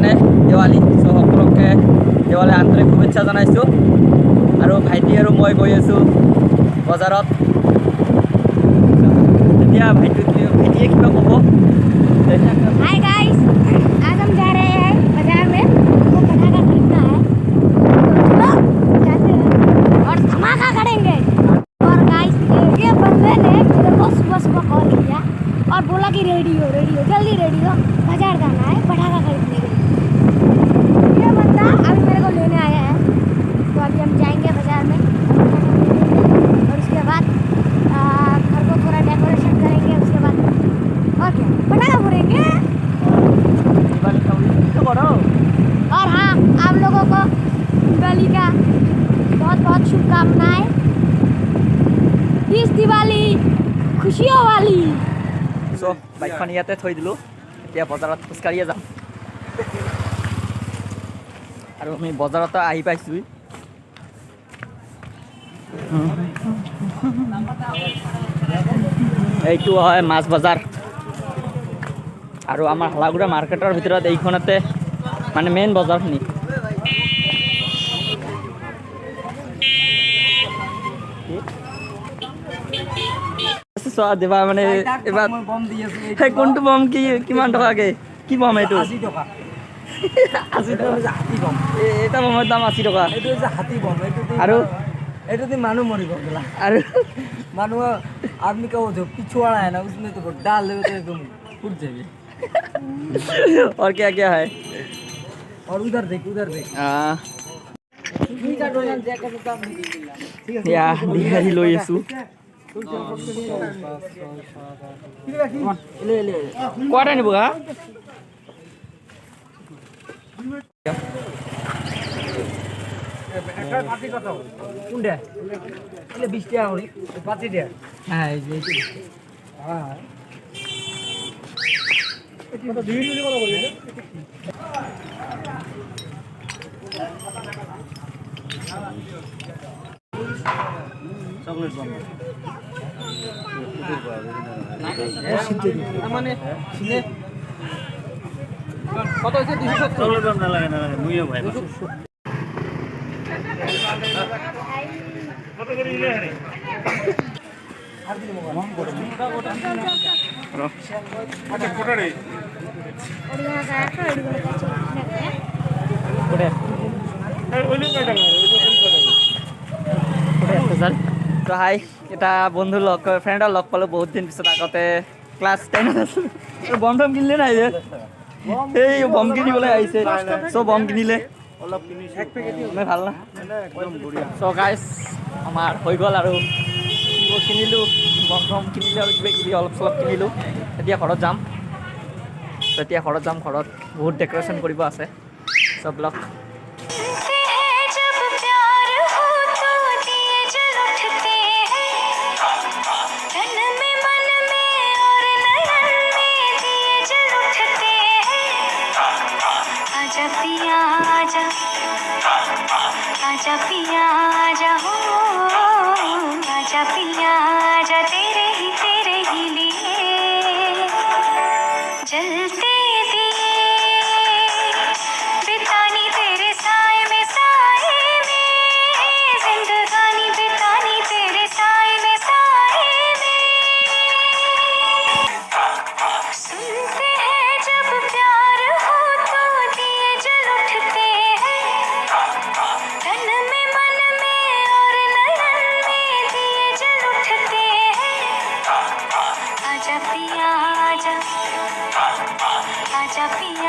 মানে দেৱালী চ' সকলোকে দেৱালী আন্তৰিক শুভেচ্ছা জনাইছোঁ আৰু ভাইটি আৰু মই গৈ আছোঁ বজাৰত এতিয়া ভাইটিয়ে কিবা ক'ব हाय गाइस आज हम जा रहे हैं बाजार में वो पटाखा खरीदना है तो चलो जाते हैं और धमाका करेंगे और गाइस ये बंदे ने मेरे को सुबह सुबह कॉल किया और बोला कि रेडी हो जल्दी रेडी हो बाजार जाना है पटाखा खरीदने के लिए ये बंदा अभी मेरे को लेने आया है तो अभी हम जाएंगे बाजार में और उसके बाद घर को थोड़ा डेकोरेशन करेंगे उसके बाद और क्या पटाखा फोड़ेंगे और हाँ आप लोगों को दिवाली का बहुत बहुत शुभकामनाएं इस दिवाली खुशियों वाली চ' বাইকখন ইয়াতে থৈ দিলোঁ এতিয়া বজাৰত খোজকাঢ়িয়ে যাম আৰু আমি বজাৰতো আহি পাইছোঁ এইটো হয় মাছ বজাৰ আৰু আমাৰ হালাগুৰা মাৰ্কেটৰ ভিতৰত এইখনতে মানে মেইন বজাৰখিনি চোৱা দিবা মানে এবাৰ সেই কোনটো বম কিমান টকাকে কি বম এইটো 80 টকা 80 টকা এটা বমৰ দাম 80 টকা এইটো যে হাতী বম আৰু এইটো দি মানুহ মৰিব গলা আৰু মানুহ आदमी का वो जो पिछवाड़ा है ना उसमें तो डाल देवे तो एकदम फूट जाएगी और क्या क्या है और उधर देख या दिहारी লৈ আছো কয়টা নিব গা একটা পাতি কত কোনটা এলে 20 টাকা করে পাতি টাকা হ্যাঁ এই যে হ্যাঁ কত দিন দিলে কত করে চকলেট বম মানে সিনে কত হইছে 270 চকলেট বম না লাগে মুইও ভাই কত করে দিলে আরে আর দিলে বম করে আচ্ছা ফটো রে और यहाँ का रेडी होकर चलते हैं কোটে ওইলো কয় টাকা তো হাই এটা বন্ধু লগ ফ্ৰেণ্ডৰ লগ পালোঁ বহুত দিন পিছত আগতে ক্লাছ 10 আছিলোঁ বম টম কিনিলে নাই যে এই বম কিনিবলৈ আহিছে চ' বম কিনিলে অলপ কিনিছো এক পেকেট মই ভাল না একদম বঢ়িয়া চ' গাইছ আমাৰ হৈ গ'ল আৰু কিনিলোঁ বম টম কিনিলোঁ আৰু কিবা কিবি অলপ চলপ কিনিলোঁ এতিয়া ঘৰত যাম ঘৰত বহুত ডেক'ৰেশ্যন কৰিব আছে চব ব্লগ आजा पिया आजा हो आजा पिया आजा तेरे ही लिए जलते दिए बितानी तेरे साए में जिंदगानी बितानी तेरे साए में सुनते हैं जब प्यार हो तो दिए जल उठते हैं तन में मन में और नयन में दिए जल उठते हैं आजा पिया आजा आजा पिया